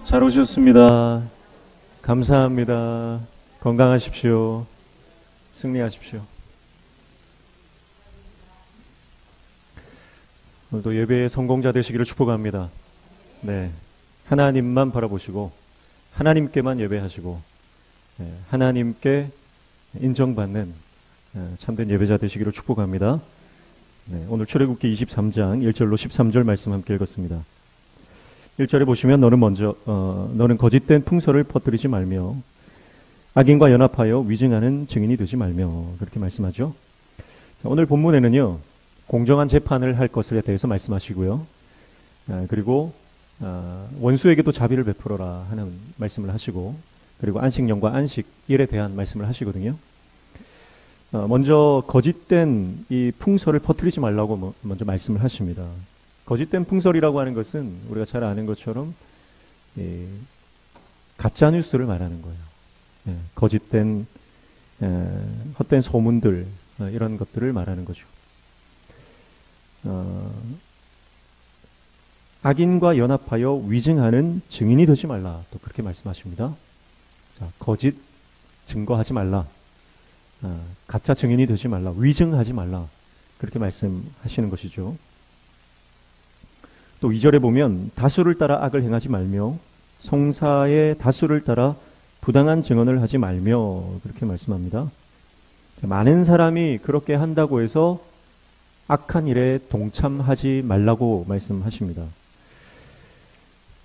잘 오셨습니다. 감사합니다. 건강하십시오. 승리하십시오. 오늘도 예배의 성공자 되시기를 축복합니다. 네, 하나님만 바라보시고 하나님께만 예배하시고 하나님께 인정받는 참된 예배자 되시기를 축복합니다. 네, 오늘 출애굽기 23장 1절로 13절 말씀 함께 읽었습니다. 1절에 보시면 너는 거짓된 풍설을 퍼뜨리지 말며 악인과 연합하여 위증하는 증인이 되지 말며 그렇게 말씀하죠. 자, 오늘 본문에는요, 공정한 재판을 할 것에 대해서 말씀하시고요. 그리고 원수에게도 자비를 베풀어라 하는 말씀을 하시고, 그리고 안식년과 안식일에 대한 말씀을 하시거든요. 먼저 거짓된 이 풍설을 퍼뜨리지 말라고 먼저 말씀을 하십니다. 거짓된 풍설이라고 하는 것은 우리가 잘 아는 것처럼 가짜 뉴스를 말하는 거예요. 거짓된 헛된 소문들, 이런 것들을 말하는 거죠. 악인과 연합하여 위증하는 증인이 되지 말라, 또 그렇게 말씀하십니다. 자, 거짓 증거하지 말라, 가짜 증인이 되지 말라, 위증하지 말라, 그렇게 말씀하시는 것이죠. 또 2절에 보면 다수를 따라 악을 행하지 말며 송사의 다수를 따라 부당한 증언을 하지 말며 그렇게 말씀합니다. 많은 사람이 그렇게 한다고 해서 악한 일에 동참하지 말라고 말씀하십니다.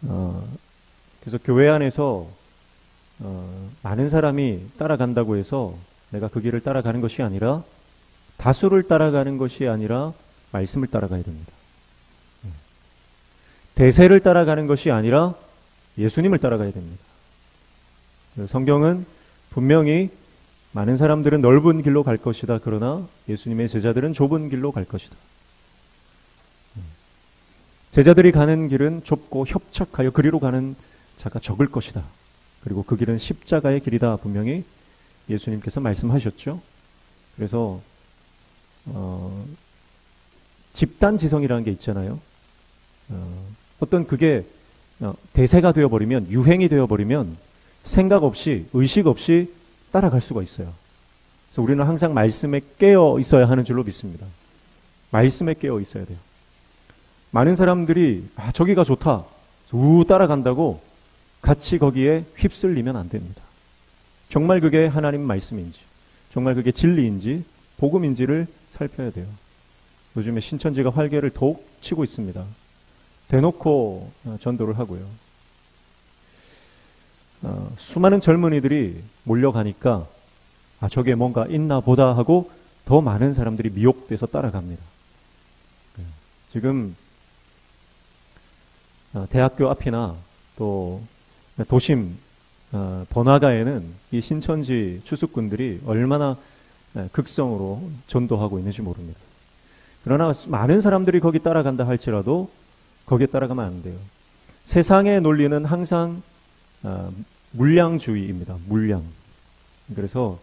그래서 교회 안에서 많은 사람이 따라간다고 해서 내가 그 길을 따라가는 것이 아니라, 다수를 따라가는 것이 아니라 말씀을 따라가야 됩니다. 대세를 따라가는 것이 아니라 예수님을 따라가야 됩니다. 성경은 분명히 많은 사람들은 넓은 길로 갈 것이다, 그러나 예수님의 제자들은 좁은 길로 갈 것이다. 제자들이 가는 길은 좁고 협착하여 그리로 가는 자가 적을 것이다. 그리고 그 길은 십자가의 길이다, 분명히 예수님께서 말씀하셨죠. 그래서 집단지성이라는 게 있잖아요. 어떤 그게 대세가 되어버리면, 유행이 되어버리면 생각 없이, 의식 없이 따라갈 수가 있어요. 그래서 우리는 항상 말씀에 깨어 있어야 하는 줄로 믿습니다. 말씀에 깨어 있어야 돼요. 많은 사람들이 저기가 좋다, 따라간다고 같이 거기에 휩쓸리면 안 됩니다. 정말 그게 하나님 말씀인지, 정말 그게 진리인지, 복음인지를 살펴야 돼요. 요즘에 신천지가 활개를 더욱 치고 있습니다. 대놓고 전도를 하고요. 수많은 젊은이들이 몰려가니까 저게 뭔가 있나 보다 하고 더 많은 사람들이 미혹돼서 따라갑니다. 지금 대학교 앞이나 또 도심 번화가에는 이 신천지 추수꾼들이 얼마나 극성으로 전도하고 있는지 모릅니다. 그러나 많은 사람들이 거기 따라간다 할지라도 거기에 따라가면 안 돼요. 세상의 논리는 항상 물량주의입니다. 물량. 그래서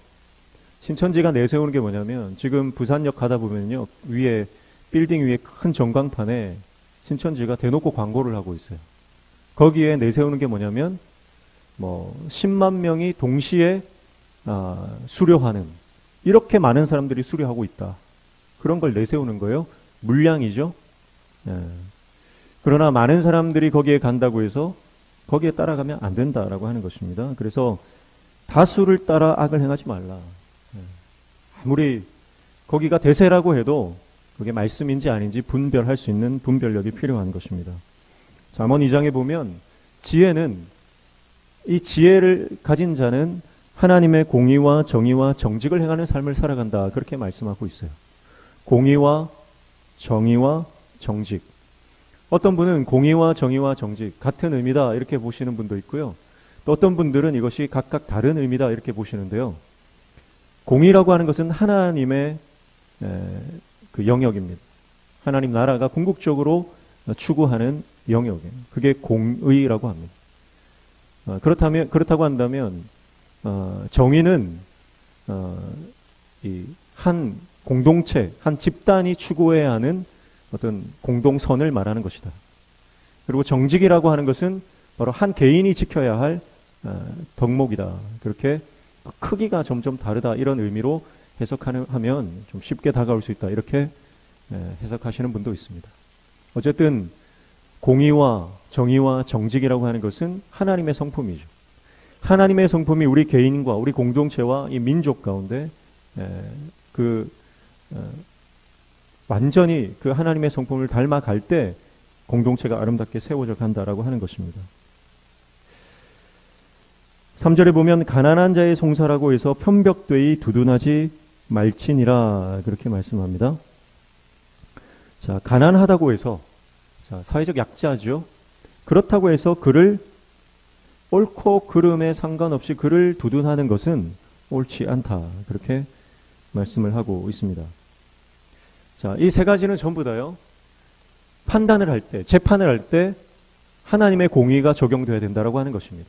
신천지가 내세우는 게 뭐냐면, 지금 부산역 가다 보면요, 위에 빌딩 위에 큰 전광판에 신천지가 대놓고 광고를 하고 있어요. 거기에 내세우는 게 뭐냐면 10만 명이 동시에 수료하는, 이렇게 많은 사람들이 수료하고 있다, 그런 걸 내세우는 거예요. 물량이죠. 그러나 많은 사람들이 거기에 간다고 해서 거기에 따라가면 안 된다라고 하는 것입니다. 그래서 다수를 따라 악을 행하지 말라. 아무리 거기가 대세라고 해도 그게 말씀인지 아닌지 분별할 수 있는 분별력이 필요한 것입니다. 잠언 2장에 보면 이 지혜를 가진 자는 하나님의 공의와 정의와 정직을 행하는 삶을 살아간다, 그렇게 말씀하고 있어요. 공의와 정의와 정직. 어떤 분은 공의와 정의와 정직 같은 의미다, 이렇게 보시는 분도 있고요. 또 어떤 분들은 이것이 각각 다른 의미다, 이렇게 보시는데요. 공의라고 하는 것은 하나님의 그 영역입니다. 하나님 나라가 궁극적으로 추구하는 영역이에요. 그게 공의라고 합니다. 그렇다고 한다면 정의는 이 한 공동체, 한 집단이 추구해야 하는 어떤 공동선을 말하는 것이다. 그리고 정직이라고 하는 것은 바로 한 개인이 지켜야 할 덕목이다. 그렇게 크기가 점점 다르다. 이런 의미로 해석하면 좀 쉽게 다가올 수 있다. 이렇게 해석하시는 분도 있습니다. 어쨌든 공의와 정의와 정직이라고 하는 것은 하나님의 성품이죠. 하나님의 성품이 우리 개인과 우리 공동체와 이 민족 가운데 완전히 그 하나님의 성품을 닮아갈 때 공동체가 아름답게 세워져 간다라고 하는 것입니다. 3절에 보면 가난한 자의 송사라고 해서 편벽되이 두둔하지 말지니라 그렇게 말씀합니다. 자, 가난하다고 해서 사회적 약자죠. 그렇다고 해서 그를 옳고 그름에 상관없이 그를 두둔하는 것은 옳지 않다. 그렇게 말씀을 하고 있습니다. 자, 이 세 가지는 전부 다요. 판단을 할 때, 재판을 할 때 하나님의 공의가 적용되어야 된다라고 하는 것입니다.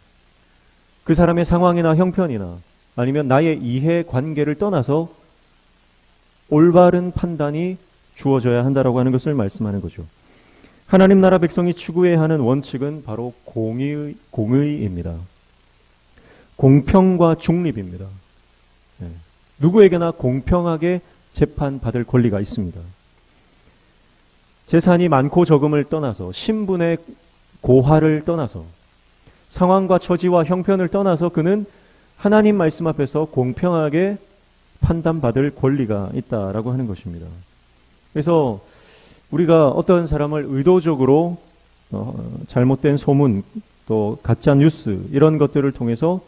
그 사람의 상황이나 형편이나 아니면 나의 이해 관계를 떠나서 올바른 판단이 주어져야 한다라고 하는 것을 말씀하는 거죠. 하나님 나라 백성이 추구해야 하는 원칙은 바로 공의입니다. 공평과 중립입니다. 누구에게나 공평하게 재판받을 권리가 있습니다. 재산이 많고 적음을 떠나서 신분의 고하를 떠나서 상황과 처지와 형편을 떠나서 그는 하나님 말씀 앞에서 공평하게 판단받을 권리가 있다라고 하는 것입니다. 그래서 우리가 어떤 사람을 의도적으로 잘못된 소문 또 가짜 뉴스 이런 것들을 통해서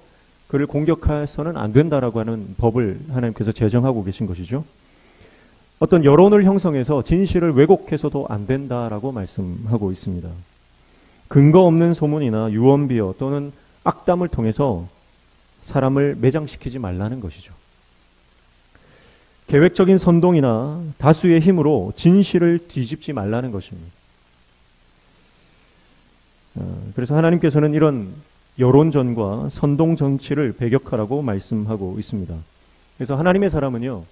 그를 공격해서는 안 된다라고 하는 법을 하나님께서 제정하고 계신 것이죠. 어떤 여론을 형성해서 진실을 왜곡해서도 안 된다라고 말씀하고 있습니다. 근거 없는 소문이나 유언비어 또는 악담을 통해서 사람을 매장시키지 말라는 것이죠. 계획적인 선동이나 다수의 힘으로 진실을 뒤집지 말라는 것입니다. 그래서 하나님께서는 이런 여론전과 선동 정치를 배격하라고 말씀하고 있습니다. 그래서 하나님의 사람은요,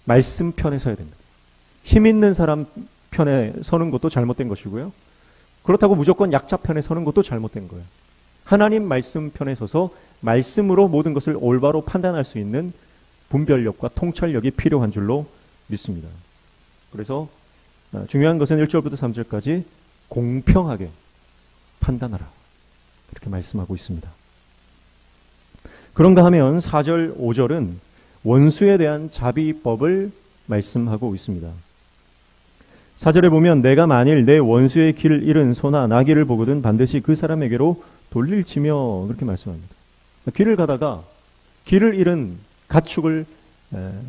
말씀 편에 서야 됩니다. 힘 있는 사람 편에 서는 것도 잘못된 것이고요. 그렇다고 무조건 약자 편에 서는 것도 잘못된 거예요. 하나님 말씀 편에 서서 말씀으로 모든 것을 올바로 판단할 수 있는 분별력과 통찰력이 필요한 줄로 믿습니다. 그래서 중요한 것은 1절부터 3절까지 공평하게 판단하라. 그렇게 말씀하고 있습니다. 그런가 하면 4절, 5절은 원수에 대한 자비법을 말씀하고 있습니다. 4절에 보면 내가 만일 내 원수의 길을 잃은 소나 나귀를 보거든 반드시 그 사람에게로 돌릴지며 그렇게 말씀합니다. 길을 가다가 길을 잃은 가축을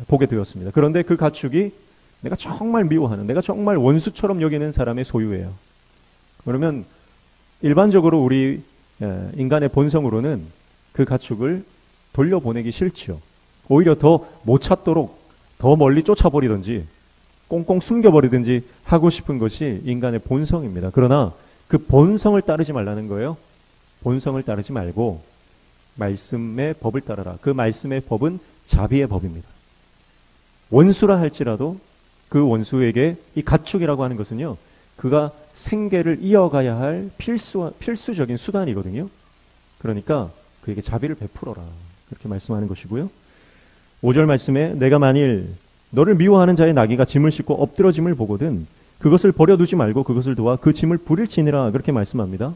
보게 되었습니다. 그런데 그 가축이 내가 정말 미워하는, 내가 정말 원수처럼 여기는 사람의 소유예요. 그러면 일반적으로 우리 인간의 본성으로는 그 가축을 돌려보내기 싫지요. 오히려 더 못 찾도록 더 멀리 쫓아버리든지 꽁꽁 숨겨버리든지 하고 싶은 것이 인간의 본성입니다. 그러나 그 본성을 따르지 말라는 거예요. 본성을 따르지 말고 말씀의 법을 따르라. 그 말씀의 법은 자비의 법입니다. 원수라 할지라도 그 원수에게 이 가축이라고 하는 것은요, 그가 생계를 이어가야 할 필수적인 수단이거든요. 그러니까 그에게 자비를 베풀어라. 그렇게 말씀하는 것이고요. 5절 말씀에 내가 만일 너를 미워하는 자의 나귀가 짐을 싣고 엎드러짐을 보거든 그것을 버려두지 말고 그것을 도와 그 짐을 부릴지니라 그렇게 말씀합니다.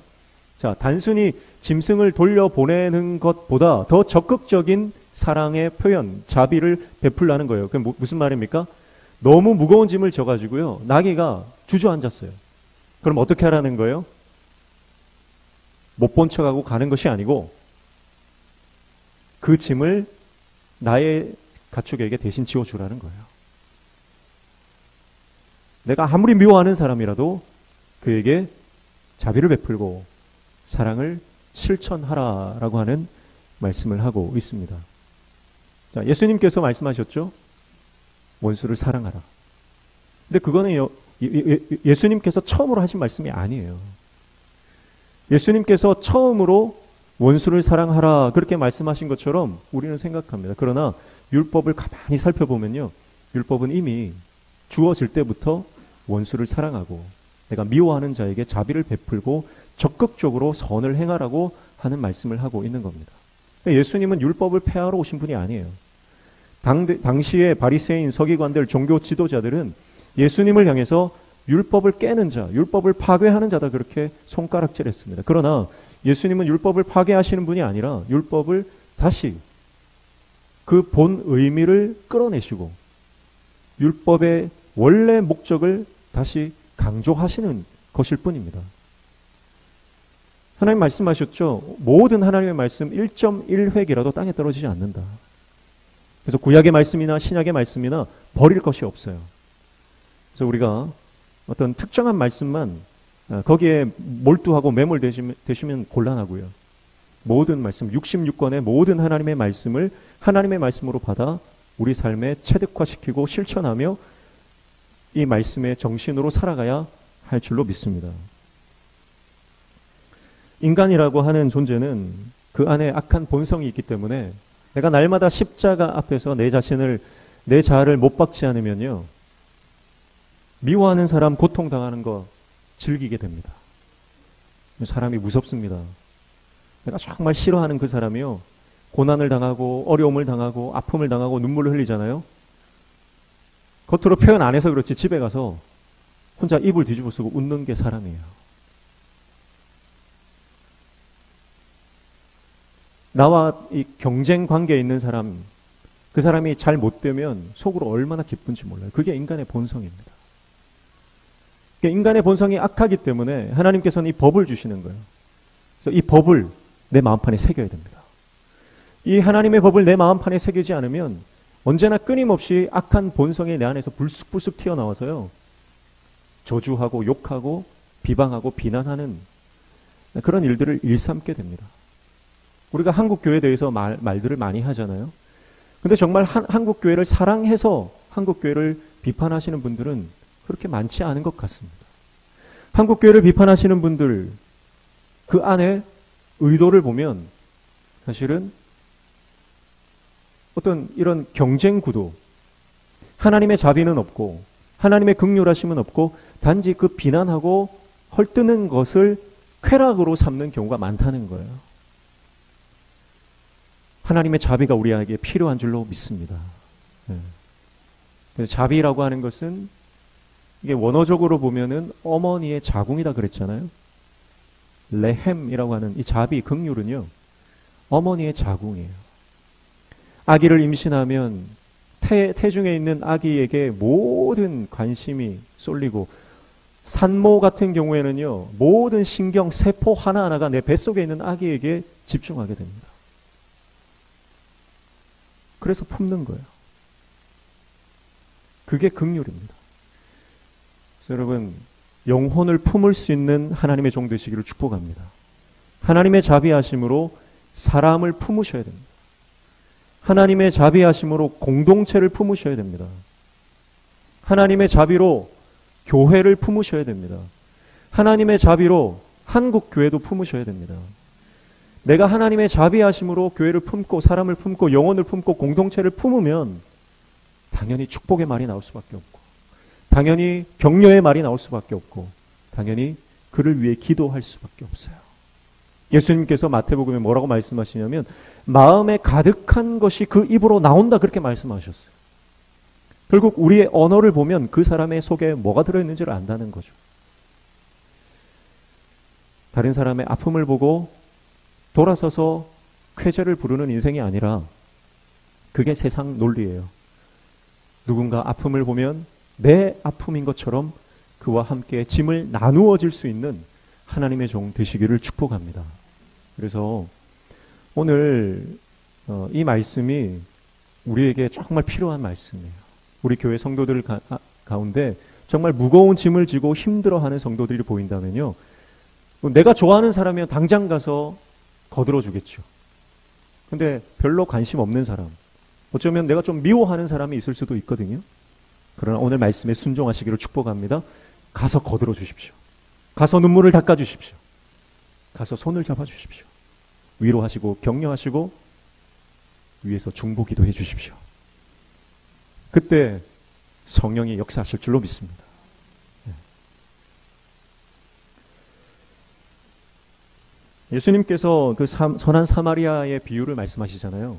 자, 단순히 짐승을 돌려보내는 것보다 더 적극적인 사랑의 표현, 자비를 베풀라는 거예요. 그게 무슨 말입니까? 너무 무거운 짐을 져가지고요, 나귀가 주저앉았어요. 그럼 어떻게 하라는 거예요? 못 본 척하고 가는 것이 아니고 그 짐을 나의 가축에게 대신 지워주라는 거예요. 내가 아무리 미워하는 사람이라도 그에게 자비를 베풀고 사랑을 실천하라라고 하는 말씀을 하고 있습니다. 자, 예수님께서 말씀하셨죠? 원수를 사랑하라. 근데 그거는 예수님께서 처음으로 하신 말씀이 아니에요. 예수님께서 처음으로 원수를 사랑하라 그렇게 말씀하신 것처럼 우리는 생각합니다. 그러나 율법을 가만히 살펴보면요, 율법은 이미 주어질 때부터 원수를 사랑하고 내가 미워하는 자에게 자비를 베풀고 적극적으로 선을 행하라고 하는 말씀을 하고 있는 겁니다. 예수님은 율법을 폐하러 오신 분이 아니에요. 당시의 바리새인, 서기관들, 종교 지도자들은 예수님을 향해서 율법을 깨는 자, 율법을 파괴하는 자다 그렇게 손가락질했습니다. 그러나 예수님은 율법을 파괴하시는 분이 아니라 율법을 다시 그 본 의미를 끌어내시고 율법의 원래 목적을 다시 강조하시는 것일 뿐입니다. 하나님 말씀하셨죠. 모든 하나님의 말씀 1.1획이라도 땅에 떨어지지 않는다. 그래서 구약의 말씀이나 신약의 말씀이나 버릴 것이 없어요. 그래서 우리가 어떤 특정한 말씀만 거기에 몰두하고 매몰되시면 곤란하고요. 모든 말씀, 66권의 모든 하나님의 말씀을 하나님의 말씀으로 받아 우리 삶에 체득화시키고 실천하며 이 말씀의 정신으로 살아가야 할 줄로 믿습니다. 인간이라고 하는 존재는 그 안에 악한 본성이 있기 때문에 내가 날마다 십자가 앞에서 내 자아를 못 박지 않으면요, 미워하는 사람 고통당하는 거 즐기게 됩니다. 사람이 무섭습니다. 내가 정말 싫어하는 그 사람이요, 고난을 당하고 어려움을 당하고 아픔을 당하고 눈물을 흘리잖아요. 겉으로 표현 안 해서 그렇지 집에 가서 혼자 입을 뒤집어 쓰고 웃는 게 사람이에요. 나와 이 경쟁 관계에 있는 사람, 그 사람이 잘 못되면 속으로 얼마나 기쁜지 몰라요. 그게 인간의 본성입니다. 인간의 본성이 악하기 때문에 하나님께서는 이 법을 주시는 거예요. 그래서 이 법을 내 마음판에 새겨야 됩니다. 이 하나님의 법을 내 마음판에 새기지 않으면 언제나 끊임없이 악한 본성이 내 안에서 불쑥불쑥 튀어나와서요, 저주하고 욕하고 비방하고 비난하는 그런 일들을 일삼게 됩니다. 우리가 한국교회에 대해서 말들을 많이 하잖아요. 근데 정말 한국교회를 사랑해서 한국교회를 비판하시는 분들은 그렇게 많지 않은 것 같습니다. 한국교회를 비판하시는 분들 그 안에 의도를 보면 사실은 어떤 이런 경쟁 구도, 하나님의 자비는 없고 하나님의 긍휼하심은 없고 단지 그 비난하고 헐뜯는 것을 쾌락으로 삼는 경우가 많다는 거예요. 하나님의 자비가 우리에게 필요한 줄로 믿습니다. 자비라고 하는 것은 이게 원어적으로 보면은 어머니의 자궁이다 그랬잖아요. 레헴이라고 하는 이 자비, 긍휼은요, 어머니의 자궁이에요. 아기를 임신하면 태중에 있는 아기에게 모든 관심이 쏠리고, 산모 같은 경우에는요, 모든 신경, 세포 하나하나가 내 뱃속에 있는 아기에게 집중하게 됩니다. 그래서 품는 거예요. 그게 긍휼입니다. 여러분, 영혼을 품을 수 있는 하나님의 종 되시기를 축복합니다. 하나님의 자비하심으로 사람을 품으셔야 됩니다. 하나님의 자비하심으로 공동체를 품으셔야 됩니다. 하나님의 자비로 교회를 품으셔야 됩니다. 하나님의 자비로 한국교회도 품으셔야 됩니다. 내가 하나님의 자비하심으로 교회를 품고 사람을 품고 영혼을 품고 공동체를 품으면 당연히 축복의 말이 나올 수밖에 없고, 당연히 격려의 말이 나올 수밖에 없고, 당연히 그를 위해 기도할 수밖에 없어요. 예수님께서 마태복음에 뭐라고 말씀하시냐면 마음에 가득한 것이 그 입으로 나온다 그렇게 말씀하셨어요. 결국 우리의 언어를 보면 그 사람의 속에 뭐가 들어있는지를 안다는 거죠. 다른 사람의 아픔을 보고 돌아서서 쾌재를 부르는 인생이 아니라 그게 세상 논리예요. 누군가 아픔을 보면 내 아픔인 것처럼 그와 함께 짐을 나누어 줄 수 있는 하나님의 종 되시기를 축복합니다. 그래서 오늘 이 말씀이 우리에게 정말 필요한 말씀이에요. 우리 교회 성도들 가운데 정말 무거운 짐을 지고 힘들어하는 성도들이 보인다면요, 내가 좋아하는 사람이면 당장 가서 거들어 주겠죠. 근데 별로 관심 없는 사람, 어쩌면 내가 좀 미워하는 사람이 있을 수도 있거든요. 그러나 오늘 말씀에 순종하시기를 축복합니다. 가서 거들어 주십시오. 가서 눈물을 닦아 주십시오. 가서 손을 잡아 주십시오. 위로하시고 격려하시고 위에서 중보기도 해 주십시오. 그때 성령이 역사하실 줄로 믿습니다. 예수님께서 그 선한 사마리아의 비유를 말씀하시잖아요.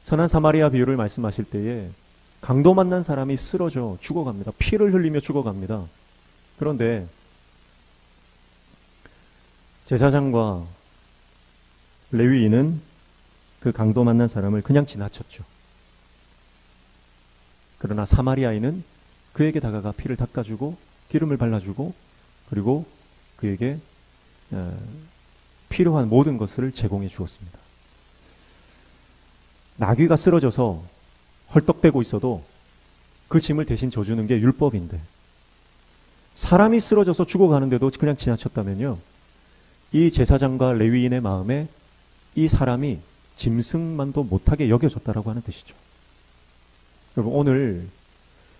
선한 사마리아 비유를 말씀하실 때에 강도 만난 사람이 쓰러져 죽어갑니다. 피를 흘리며 죽어갑니다. 그런데 제사장과 레위인은 그 강도 만난 사람을 그냥 지나쳤죠. 그러나 사마리아인은 그에게 다가가 피를 닦아주고 기름을 발라주고 그리고 그에게 필요한 모든 것을 제공해 주었습니다. 나귀가 쓰러져서 헐떡대고 있어도 그 짐을 대신 져주는 게 율법인데 사람이 쓰러져서 죽어가는데도 그냥 지나쳤다면요. 이 제사장과 레위인의 마음에 이 사람이 짐승만도 못하게 여겨졌다라고 하는 뜻이죠. 여러분 오늘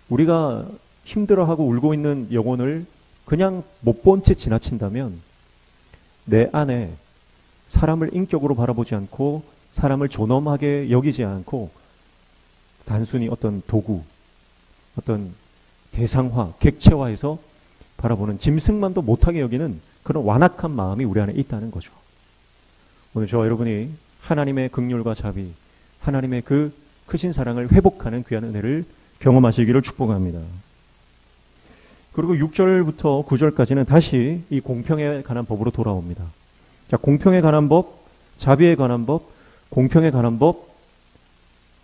우리가 힘들어하고 울고 있는 영혼을 그냥 못 본 채 지나친다면 내 안에 사람을 인격으로 바라보지 않고 사람을 존엄하게 여기지 않고 단순히 어떤 도구, 어떤 대상화, 객체화해서 바라보는 짐승만도 못하게 여기는 그런 완악한 마음이 우리 안에 있다는 거죠. 오늘 저와 여러분이 하나님의 긍휼과 자비, 하나님의 그 크신 사랑을 회복하는 귀한 은혜를 경험하시기를 축복합니다. 그리고 6절부터 9절까지는 다시 이 공평에 관한 법으로 돌아옵니다. 자, 공평에 관한 법, 자비에 관한 법, 공평에 관한 법,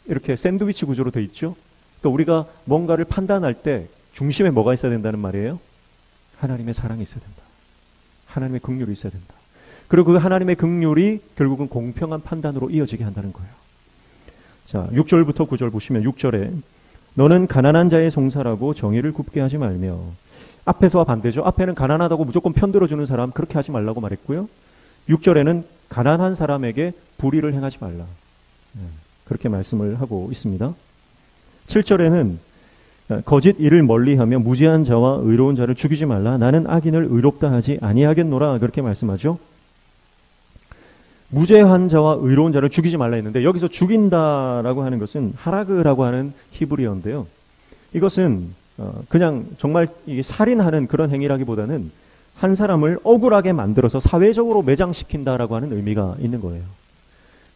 이렇게 샌드위치 구조로 되어 있죠. 그러니까 우리가 뭔가를 판단할 때 중심에 뭐가 있어야 된다는 말이에요? 하나님의 사랑이 있어야 된다. 하나님의 긍휼이 있어야 된다. 그리고 그 하나님의 긍휼이 결국은 공평한 판단으로 이어지게 한다는 거예요. 자, 6절부터 9절 보시면 6절에 너는 가난한 자의 송사라고 정의를 굽게 하지 말며, 앞에서와 반대죠. 앞에는 가난하다고 무조건 편들어주는 사람 그렇게 하지 말라고 말했고요. 6절에는 가난한 사람에게 불의를 행하지 말라. 그렇게 말씀을 하고 있습니다. 7절에는 거짓 일을 멀리하며 무죄한 자와 의로운 자를 죽이지 말라. 나는 악인을 의롭다 하지 아니하겠노라. 그렇게 말씀하죠. 무죄한 자와 의로운 자를 죽이지 말라 했는데 여기서 죽인다라고 하는 것은 하라그라고 하는 히브리어인데요. 이것은 그냥 정말 살인하는 그런 행위라기보다는 한 사람을 억울하게 만들어서 사회적으로 매장시킨다라고 하는 의미가 있는 거예요.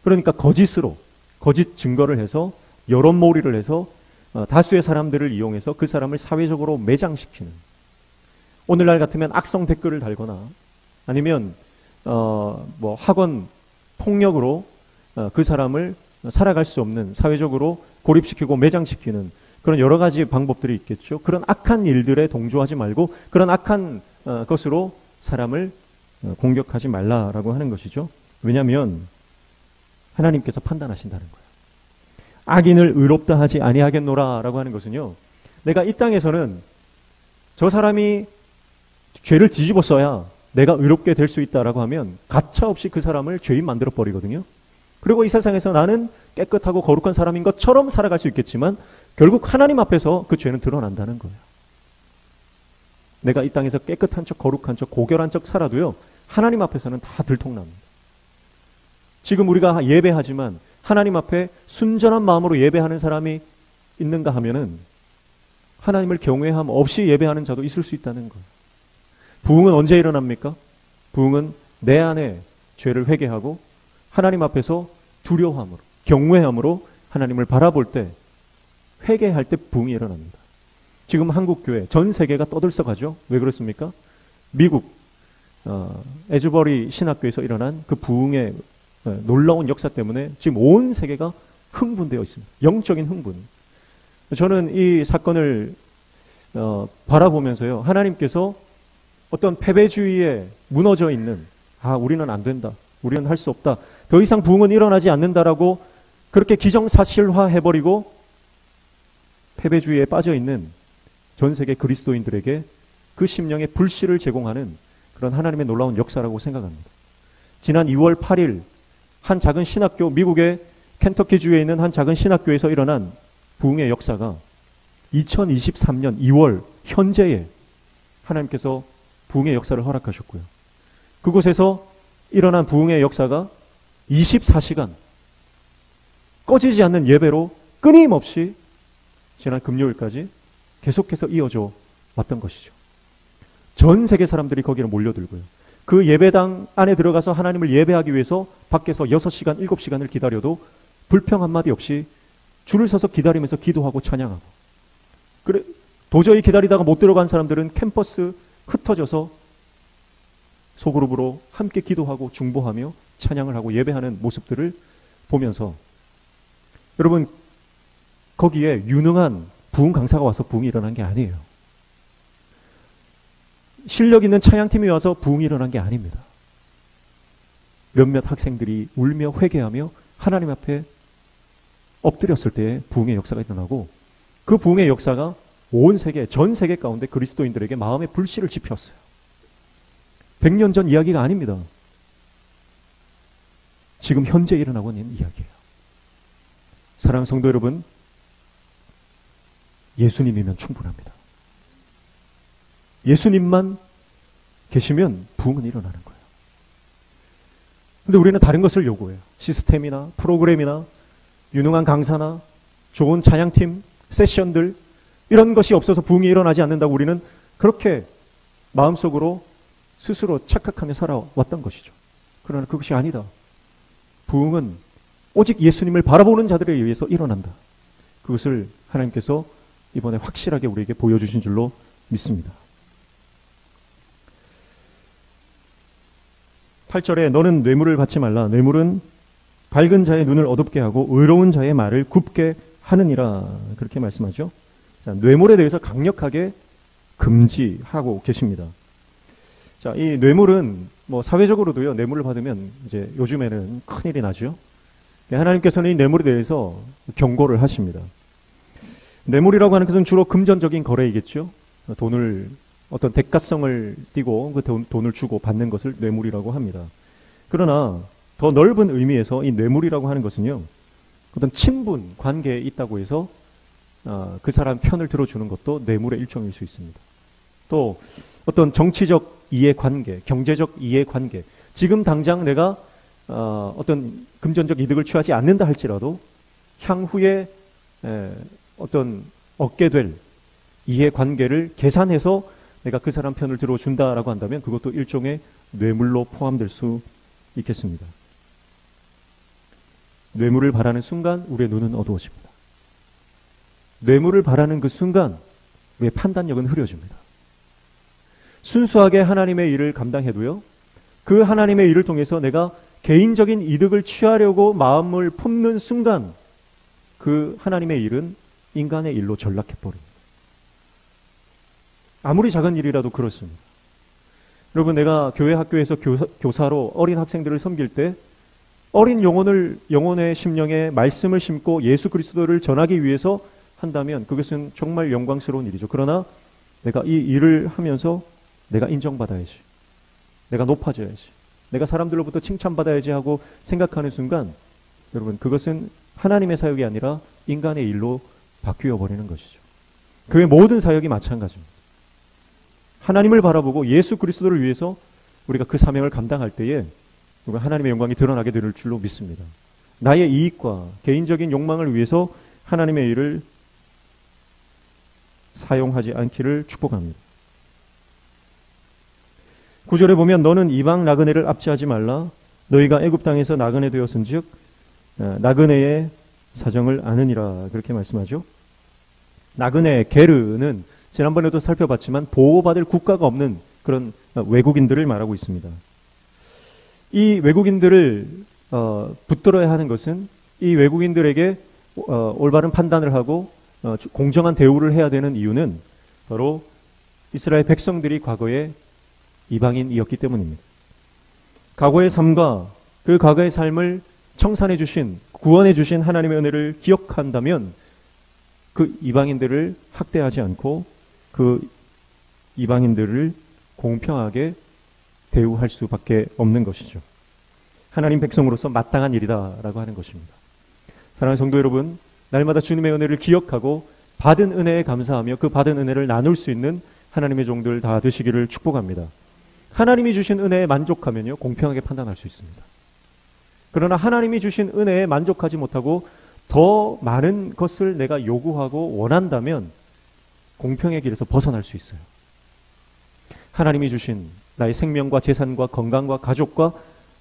그러니까 거짓으로, 거짓 증거를 해서 여론몰이를 해서 다수의 사람들을 이용해서 그 사람을 사회적으로 매장시키는, 오늘날 같으면 악성 댓글을 달거나 아니면 뭐 학원 폭력으로 그 사람을 살아갈 수 없는 사회적으로 고립시키고 매장시키는 그런 여러 가지 방법들이 있겠죠. 그런 악한 일들에 동조하지 말고 그런 악한 것으로 사람을 공격하지 말라라고 하는 것이죠. 왜냐하면 하나님께서 판단하신다는 거예요. 악인을 의롭다 하지 아니하겠노라라고 하는 것은요, 내가 이 땅에서는 저 사람이 죄를 뒤집어 써야 내가 의롭게 될 수 있다라고 하면 가차없이 그 사람을 죄인 만들어 버리거든요. 그리고 이 세상에서 나는 깨끗하고 거룩한 사람인 것처럼 살아갈 수 있겠지만 결국 하나님 앞에서 그 죄는 드러난다는 거예요. 내가 이 땅에서 깨끗한 척, 거룩한 척, 고결한 척 살아도요, 하나님 앞에서는 다 들통납니다. 지금 우리가 예배하지만 하나님 앞에 순전한 마음으로 예배하는 사람이 있는가 하면은 하나님을 경외함 없이 예배하는 자도 있을 수 있다는 거예요. 부흥은 언제 일어납니까? 부흥은 내 안에 죄를 회개하고 하나님 앞에서 두려워함으로, 경외함으로 하나님을 바라볼 때, 회개할 때 부흥이 일어납니다. 지금 한국교회, 전 세계가 떠들썩하죠. 왜 그렇습니까? 미국 에즈버리 신학교에서 일어난 그 부흥의 놀라운 역사 때문에 지금 온 세계가 흥분되어 있습니다. 영적인 흥분. 저는 이 사건을 바라보면서요, 하나님께서 어떤 패배주의에 무너져 있는, 우리는 안 된다, 우리는 할 수 없다, 더 이상 부흥은 일어나지 않는다라고 그렇게 기정사실화해버리고 패배주의에 빠져있는 전 세계 그리스도인들에게 그 심령의 불씨를 제공하는 그런 하나님의 놀라운 역사라고 생각합니다. 지난 2월 8일 한 작은 신학교, 미국의 켄터키주에 있는 한 작은 신학교에서 일어난 부흥의 역사가 2023년 2월 현재에 하나님께서 부흥의 역사를 허락하셨고요. 그곳에서 일어난 부흥의 역사가 24시간 꺼지지 않는 예배로 끊임없이 지난 금요일까지 계속해서 이어져 왔던 것이죠. 전 세계 사람들이 거기를 몰려들고요. 그 예배당 안에 들어가서 하나님을 예배하기 위해서 밖에서 6시간, 7시간을 기다려도 불평 한마디 없이 줄을 서서 기다리면서 기도하고 찬양하고, 그래 도저히 기다리다가 못 들어간 사람들은 캠퍼스 흩어져서 소그룹으로 함께 기도하고 중보하며 찬양을 하고 예배하는 모습들을 보면서, 여러분 거기에 유능한 부흥 강사가 와서 부흥이 일어난 게 아니에요. 실력 있는 찬양팀이 와서 부흥이 일어난 게 아닙니다. 몇몇 학생들이 울며 회개하며 하나님 앞에 엎드렸을 때 부흥의 역사가 일어나고, 그 부흥의 역사가 온 세계, 전 세계 가운데 그리스도인들에게 마음의 불씨를 지폈어요. 100년 전 이야기가 아닙니다. 지금 현재 일어나고 있는 이야기예요. 사랑하는 성도 여러분, 예수님이면 충분합니다. 예수님만 계시면 부흥은 일어나는 거예요. 근데 우리는 다른 것을 요구해요. 시스템이나 프로그램이나 유능한 강사나 좋은 찬양팀, 세션들, 이런 것이 없어서 부흥이 일어나지 않는다고 우리는 그렇게 마음속으로 스스로 착각하며 살아왔던 것이죠. 그러나 그것이 아니다. 부흥은 오직 예수님을 바라보는 자들에 의해서 일어난다. 그것을 하나님께서 이번에 확실하게 우리에게 보여주신 줄로 믿습니다. 8절에 너는 뇌물을 받지 말라. 뇌물은 밝은 자의 눈을 어둡게 하고 의로운 자의 말을 굽게 하느니라. 그렇게 말씀하죠. 자, 뇌물에 대해서 강력하게 금지하고 계십니다. 자, 이 뇌물은 뭐 사회적으로도요, 뇌물을 받으면 이제 요즘에는 큰일이 나죠. 하나님께서는 이 뇌물에 대해서 경고를 하십니다. 뇌물이라고 하는 것은 주로 금전적인 거래이겠죠. 돈을, 어떤 대가성을 띠고 그 돈을 주고 받는 것을 뇌물이라고 합니다. 그러나 더 넓은 의미에서 이 뇌물이라고 하는 것은요, 어떤 친분 관계에 있다고 해서 그 사람 편을 들어주는 것도 뇌물의 일종일 수 있습니다. 또 어떤 정치적 이해관계, 경제적 이해관계, 지금 당장 내가 어떤 금전적 이득을 취하지 않는다 할지라도 향후에 어떤 얻게 될 이해관계를 계산해서 내가 그 사람 편을 들어준다라고 한다면 그것도 일종의 뇌물로 포함될 수 있겠습니다. 뇌물을 바라는 순간 우리의 눈은 어두워집니다. 뇌물을 바라는 그 순간 우리의 판단력은 흐려집니다. 순수하게 하나님의 일을 감당해도요, 그 하나님의 일을 통해서 내가 개인적인 이득을 취하려고 마음을 품는 순간 그 하나님의 일은 인간의 일로 전락해버립니다. 아무리 작은 일이라도 그렇습니다. 여러분, 내가 교회 학교에서 교사로 어린 학생들을 섬길 때 어린 영혼의 심령에 말씀을 심고 예수 그리스도를 전하기 위해서 한다면 그것은 정말 영광스러운 일이죠. 그러나 내가 이 일을 하면서 내가 인정받아야지, 내가 높아져야지, 내가 사람들로부터 칭찬받아야지 하고 생각하는 순간, 여러분, 그것은 하나님의 사역이 아니라 인간의 일로 바뀌어 버리는 것이죠. 교회 모든 사역이 마찬가지입니다. 하나님을 바라보고 예수 그리스도를 위해서 우리가 그 사명을 감당할 때에 하나님의 영광이 드러나게 될 줄로 믿습니다. 나의 이익과 개인적인 욕망을 위해서 하나님의 일을 사용하지 않기를 축복합니다. 9절에 보면 너는 이방 나그네를 압제하지 말라. 너희가 애굽 땅에서 나그네 되었은즉 나그네의 사정을 아느니라. 그렇게 말씀하죠. 나그네, 게르는 지난번에도 살펴봤지만 보호받을 국가가 없는 그런 외국인들을 말하고 있습니다. 이 외국인들을 붙들어야 하는 것은 이 외국인들에게 올바른 판단을 하고 공정한 대우를 해야 되는 이유는 바로 이스라엘 백성들이 과거에 이방인이었기 때문입니다. 과거의 삶과 그 과거의 삶을 청산해 주신, 구원해 주신 하나님의 은혜를 기억한다면 그 이방인들을 학대하지 않고 그 이방인들을 공평하게 대우할 수밖에 없는 것이죠. 하나님 백성으로서 마땅한 일이다라고 하는 것입니다. 사랑하는 성도 여러분, 날마다 주님의 은혜를 기억하고 받은 은혜에 감사하며 그 받은 은혜를 나눌 수 있는 하나님의 종들 다 되시기를 축복합니다. 하나님이 주신 은혜에 만족하면요, 공평하게 판단할 수 있습니다. 그러나 하나님이 주신 은혜에 만족하지 못하고 더 많은 것을 내가 요구하고 원한다면 공평의 길에서 벗어날 수 있어요. 하나님이 주신 나의 생명과 재산과 건강과 가족과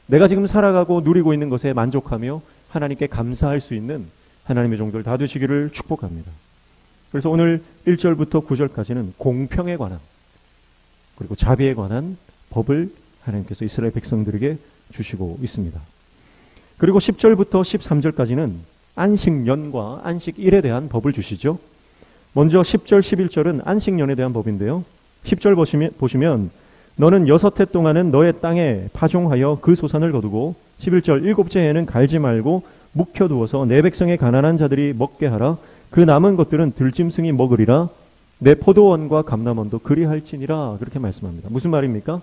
내가 지금 살아가고 누리고 있는 것에 만족하며 하나님께 감사할 수 있는 하나님의 종들 다 되시기를 축복합니다. 그래서 오늘 1절부터 9절까지는 공평에 관한 그리고 자비에 관한 법을 하나님께서 이스라엘 백성들에게 주시고 있습니다. 그리고 10절부터 13절까지는 안식년과 안식일에 대한 법을 주시죠. 먼저 10절, 11절은 안식년에 대한 법인데요. 10절 보시면 너는 6해 동안은 너의 땅에 파종하여 그 소산을 거두고 11절 7째 해에는 갈지 말고 묵혀두어서 내 백성의 가난한 자들이 먹게 하라. 그 남은 것들은 들짐승이 먹으리라. 내 포도원과 감람원도 그리할지니라. 그렇게 말씀합니다. 무슨 말입니까?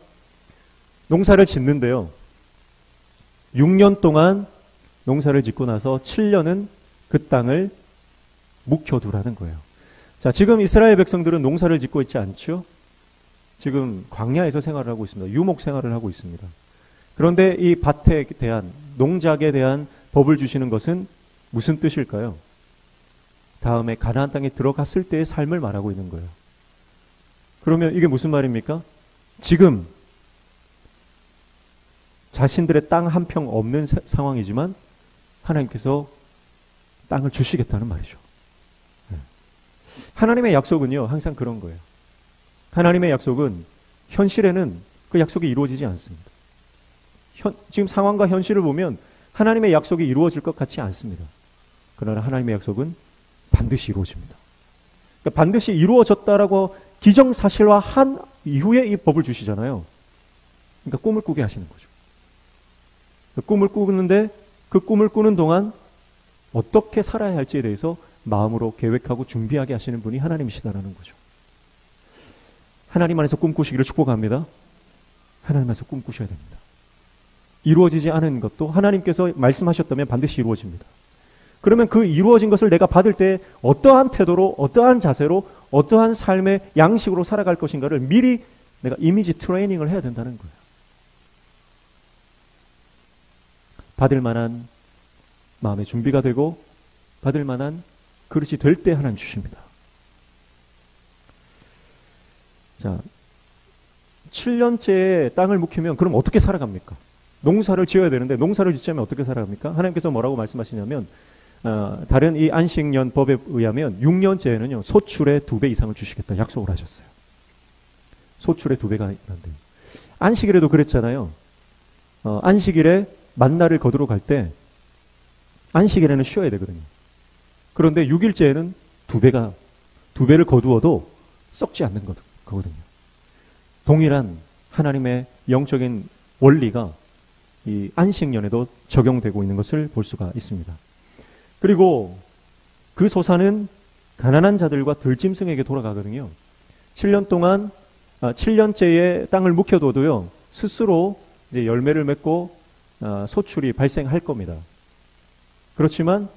농사를 짓는데요. 6년 동안 농사를 짓고 나서 7년은 그 땅을 묵혀두라는 거예요. 자, 지금 이스라엘 백성들은 농사를 짓고 있지 않죠? 지금 광야에서 생활을 하고 있습니다. 유목 생활을 하고 있습니다. 그런데 이 밭에 대한, 농작에 대한 법을 주시는 것은 무슨 뜻일까요? 다음에 가나안 땅에 들어갔을 때의 삶을 말하고 있는 거예요. 그러면 이게 무슨 말입니까? 지금 자신들의 땅 한 평 없는 상황이지만 하나님께서 땅을 주시겠다는 말이죠. 하나님의 약속은요, 항상 그런 거예요. 하나님의 약속은 현실에는 그 약속이 이루어지지 않습니다. 지금 상황과 현실을 보면 하나님의 약속이 이루어질 것 같지 않습니다. 그러나 하나님의 약속은 반드시 이루어집니다. 그러니까 반드시 이루어졌다라고 기정사실화한 이후에 이 법을 주시잖아요. 그러니까 꿈을 꾸게 하시는 거죠. 그 꿈을 꾸는데 그 꿈을 꾸는 동안 어떻게 살아야 할지에 대해서 마음으로 계획하고 준비하게 하시는 분이 하나님이시다라는 거죠. 하나님 안에서 꿈꾸시기를 축복합니다. 하나님 안에서 꿈꾸셔야 됩니다. 이루어지지 않은 것도 하나님께서 말씀하셨다면 반드시 이루어집니다. 그러면 그 이루어진 것을 내가 받을 때 어떠한 태도로, 어떠한 자세로, 어떠한 삶의 양식으로 살아갈 것인가를 미리 내가 이미지 트레이닝을 해야 된다는 거예요. 받을 만한 마음의 준비가 되고 받을 만한 그릇이 될 때 하나님 주십니다. 자, 7년째 땅을 묵히면 그럼 어떻게 살아갑니까? 농사를 지어야 되는데 농사를 짓자면 어떻게 살아갑니까? 하나님께서 뭐라고 말씀하시냐면 다른 이 안식년 법에 의하면 6년째에는요 소출의 2배 이상을 주시겠다 약속을 하셨어요. 소출의 2배가 난대요. 안식일에도 그랬잖아요. 안식일에 만나를 거두러 갈 때 안식일에는 쉬어야 되거든요. 그런데 6일째에는 2배를 거두어도 썩지 않는 거거든요. 동일한 하나님의 영적인 원리가 이 안식년에도 적용되고 있는 것을 볼 수가 있습니다. 그리고 그 소산은 가난한 자들과 들짐승에게 돌아가거든요. 7년 동안 7년째의 땅을 묵혀둬도요 스스로 이제 열매를 맺고 소출이 발생할 겁니다. 그렇지만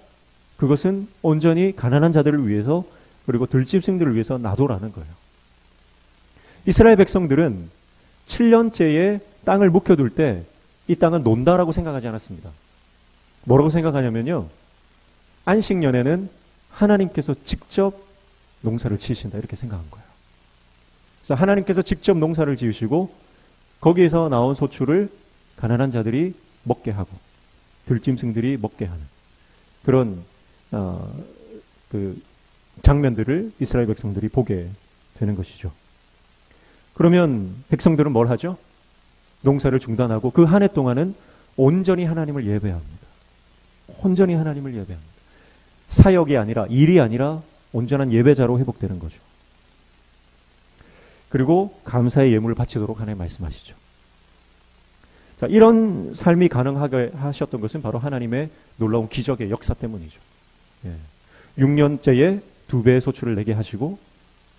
그것은 온전히 가난한 자들을 위해서 그리고 들짐승들을 위해서 놔둬라는 거예요. 이스라엘 백성들은 7년째의 땅을 묵혀둘 때 이 땅은 논다라고 생각하지 않았습니다. 뭐라고 생각하냐면요. 안식년에는 하나님께서 직접 농사를 지으신다 이렇게 생각한 거예요. 그래서 하나님께서 직접 농사를 지으시고 거기에서 나온 소출을 가난한 자들이 먹게 하고 들짐승들이 먹게 하는 그런 그 장면들을 이스라엘 백성들이 보게 되는 것이죠. 그러면 백성들은 뭘 하죠? 농사를 중단하고 그 한 해 동안은 온전히 하나님을 예배합니다. 온전히 하나님을 예배합니다. 사역이 아니라 일이 아니라 온전한 예배자로 회복되는 거죠. 그리고 감사의 예물을 바치도록 하나님 말씀하시죠. 자, 이런 삶이 가능하게 하셨던 것은 바로 하나님의 놀라운 기적의 역사 때문이죠. 6년째에 2배의 소출을 내게 하시고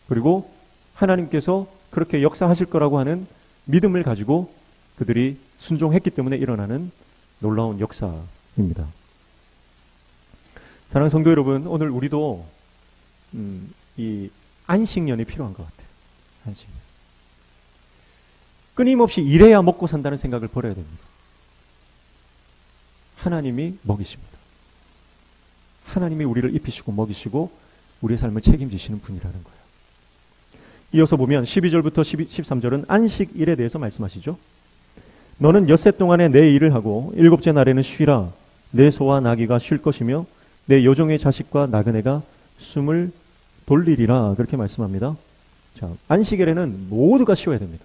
그리고 하나님께서 그렇게 역사하실 거라고 하는 믿음을 가지고 그들이 순종했기 때문에 일어나는 놀라운 역사입니다. 사랑하는 성도 여러분, 오늘 우리도 이 안식년이 필요한 것 같아요. 안식년. 끊임없이 일해야 먹고 산다는 생각을 버려야 됩니다. 하나님이 먹이십니다. 하나님이 우리를 입히시고 먹이시고 우리의 삶을 책임지시는 분이라는 거예요. 이어서 보면 12절부터 13절은 안식일에 대해서 말씀하시죠. 너는 엿새 동안에 내 일을 하고 일곱째 날에는 쉬라. 내 소와 나귀가 쉴 것이며 내 여종의 자식과 나그네가 숨을 돌리리라. 그렇게 말씀합니다. 자, 안식일에는 모두가 쉬어야 됩니다.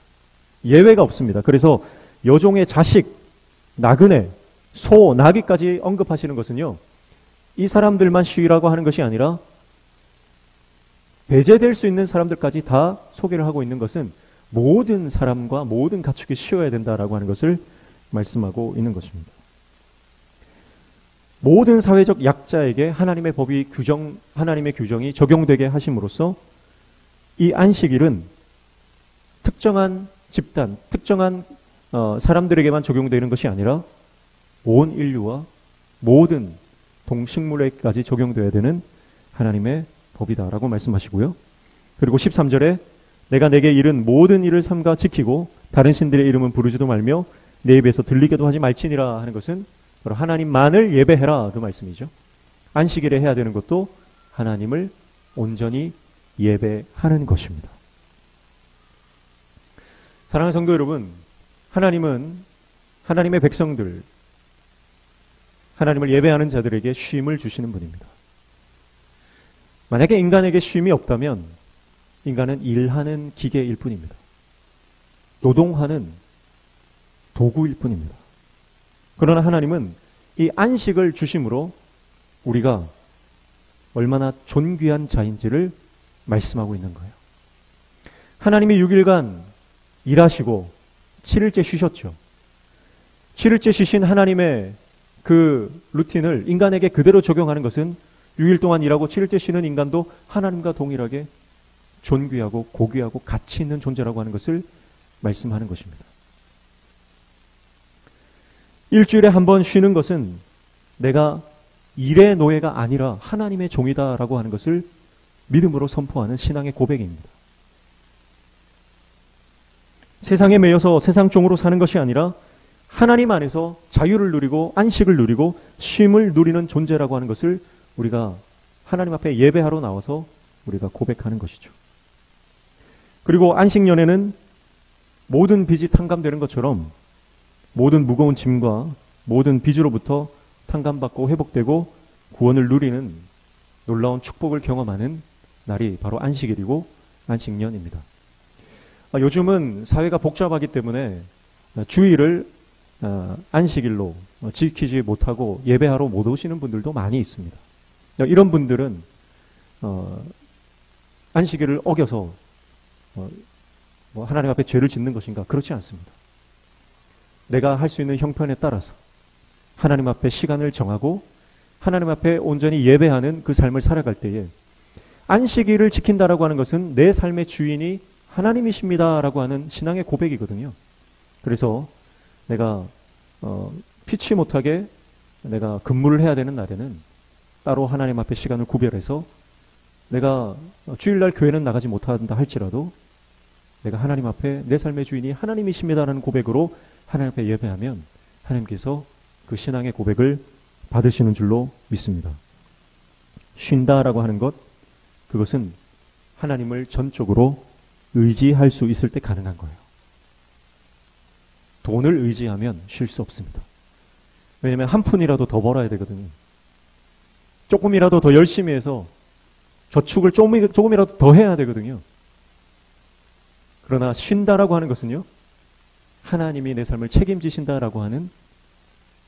예외가 없습니다. 그래서 여종의 자식, 나그네, 소, 나귀까지 언급하시는 것은요, 이 사람들만 쉬라고 하는 것이 아니라 배제될 수 있는 사람들까지 다 소개를 하고 있는 것은 모든 사람과 모든 가축이 쉬어야 된다라고 하는 것을 말씀하고 있는 것입니다. 모든 사회적 약자에게 하나님의 법이 하나님의 규정이 적용되게 하심으로써 이 안식일은 특정한 집단, 특정한 사람들에게만 적용되는 것이 아니라 온 인류와 모든 동식물에게까지 적용되어야 되는 하나님의 법이다라고 말씀하시고요. 그리고 13절에 내가 내게 이른 모든 일을 삼가 지키고 다른 신들의 이름은 부르지도 말며 내 입에서 들리게도 하지 말지니라 하는 것은 바로 하나님만을 예배해라 그 말씀이죠. 안식일에 해야 되는 것도 하나님을 온전히 예배하는 것입니다. 사랑하는 성도 여러분, 하나님은 하나님의 백성들, 하나님을 예배하는 자들에게 쉼을 주시는 분입니다. 만약에 인간에게 쉼이 없다면 인간은 일하는 기계일 뿐입니다. 노동하는 도구일 뿐입니다. 그러나 하나님은 이 안식을 주심으로 우리가 얼마나 존귀한 자인지를 말씀하고 있는 거예요. 하나님이 6일간 일하시고 7일째 쉬셨죠. 7일째 쉬신 하나님의 그 루틴을 인간에게 그대로 적용하는 것은 6일 동안 일하고 7일째 쉬는 인간도 하나님과 동일하게 존귀하고 고귀하고 가치 있는 존재라고 하는 것을 말씀하는 것입니다. 일주일에 한 번 쉬는 것은 내가 일의 노예가 아니라 하나님의 종이다라고 하는 것을 믿음으로 선포하는 신앙의 고백입니다. 세상에 매여서 세상 종으로 사는 것이 아니라 하나님 안에서 자유를 누리고 안식을 누리고 쉼을 누리는 존재라고 하는 것을 우리가 하나님 앞에 예배하러 나와서 우리가 고백하는 것이죠. 그리고 안식년에는 모든 빚이 탕감되는 것처럼 모든 무거운 짐과 모든 빚으로부터 탕감받고 회복되고 구원을 누리는 놀라운 축복을 경험하는 날이 바로 안식일이고 안식년입니다. 요즘은 사회가 복잡하기 때문에 주일을 안식일로 지키지 못하고 예배하러 못 오시는 분들도 많이 있습니다. 이런 분들은 안식일을 어겨서 하나님 앞에 죄를 짓는 것인가? 그렇지 않습니다. 내가 할 수 있는 형편에 따라서 하나님 앞에 시간을 정하고 하나님 앞에 온전히 예배하는 그 삶을 살아갈 때에 안식일을 지킨다라고 하는 것은 내 삶의 주인이 하나님이십니다라고 하는 신앙의 고백이거든요. 그래서 내가 피치 못하게 내가 근무를 해야 되는 날에는 따로 하나님 앞에 시간을 구별해서 내가 주일날 교회는 나가지 못한다 할지라도 내가 하나님 앞에 내 삶의 주인이 하나님이십니다라는 고백으로 하나님 앞에 예배하면 하나님께서 그 신앙의 고백을 받으시는 줄로 믿습니다. 쉰다라고 하는 것, 그것은 하나님을 전적으로 의지할 수 있을 때 가능한 거예요. 돈을 의지하면 쉴 수 없습니다. 왜냐하면 한 푼이라도 더 벌어야 되거든요. 조금이라도 더 열심히 해서 저축을 조금이라도 더 해야 되거든요. 그러나 쉰다라고 하는 것은요, 하나님이 내 삶을 책임지신다라고 하는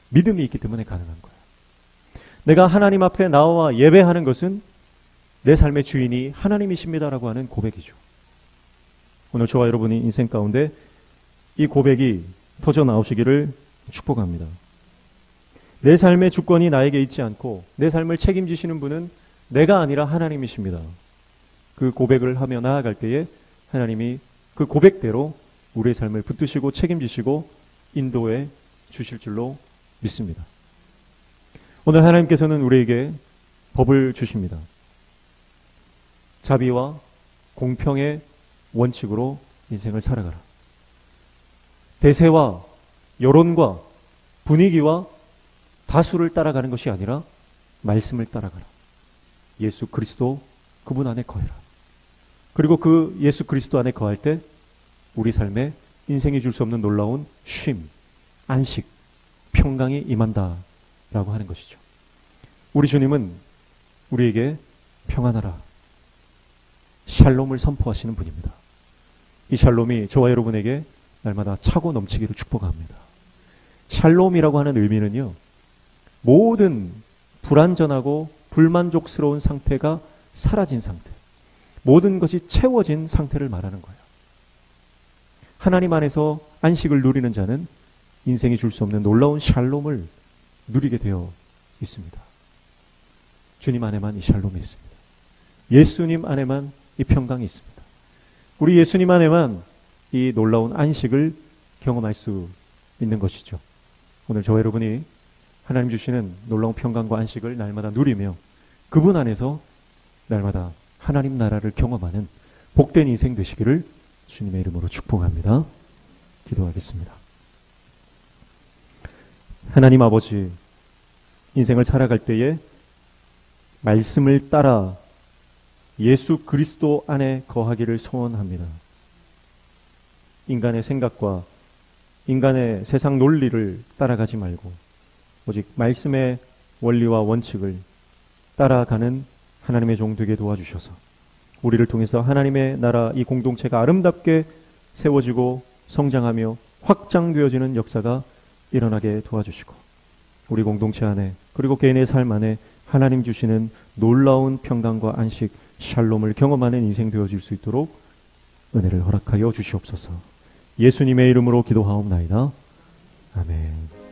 믿음이 있기 때문에 가능한 거예요. 내가 하나님 앞에 나와 예배하는 것은 내 삶의 주인이 하나님이십니다라고 하는 고백이죠. 오늘 저와 여러분이 인생 가운데 이 고백이 터져 나오시기를 축복합니다. 내 삶의 주권이 나에게 있지 않고 내 삶을 책임지시는 분은 내가 아니라 하나님이십니다. 그 고백을 하며 나아갈 때에 하나님이 그 고백대로 우리의 삶을 붙드시고 책임지시고 인도해 주실 줄로 믿습니다. 오늘 하나님께서는 우리에게 법을 주십니다. 자비와 공평의 원칙으로 인생을 살아가라. 대세와 여론과 분위기와 다수를 따라가는 것이 아니라 말씀을 따라가라. 예수 그리스도 그분 안에 거해라. 그리고 그 예수 그리스도 안에 거할 때 우리 삶에 인생이 줄 수 없는 놀라운 쉼, 안식, 평강이 임한다라고 하는 것이죠. 우리 주님은 우리에게 평안하라, 샬롬을 선포하시는 분입니다. 이 샬롬이 저와 여러분에게 날마다 차고 넘치기를 축복합니다. 샬롬이라고 하는 의미는요, 모든 불완전하고 불만족스러운 상태가 사라진 상태, 모든 것이 채워진 상태를 말하는 거예요. 하나님 안에서 안식을 누리는 자는 인생이 줄 수 없는 놀라운 샬롬을 누리게 되어 있습니다. 주님 안에만 이 샬롬이 있습니다. 예수님 안에만 이 평강이 있습니다. 우리 예수님 안에만 이 놀라운 안식을 경험할 수 있는 것이죠. 오늘 저와 여러분이 하나님 주시는 놀라운 평강과 안식을 날마다 누리며 그분 안에서 날마다 하나님 나라를 경험하는 복된 인생 되시기를 주님의 이름으로 축복합니다. 기도하겠습니다. 하나님 아버지, 인생을 살아갈 때에 말씀을 따라 예수 그리스도 안에 거하기를 소원합니다. 인간의 생각과 인간의 세상 논리를 따라가지 말고 오직 말씀의 원리와 원칙을 따라가는 하나님의 종 되게 도와주셔서 우리를 통해서 하나님의 나라 이 공동체가 아름답게 세워지고 성장하며 확장되어지는 역사가 일어나게 도와주시고 우리 공동체 안에 그리고 개인의 삶 안에 하나님 주시는 놀라운 평강과 안식, 샬롬을 경험하는 인생 되어질 수 있도록 은혜를 허락하여 주시옵소서. 예수님의 이름으로 기도하옵나이다. 아멘.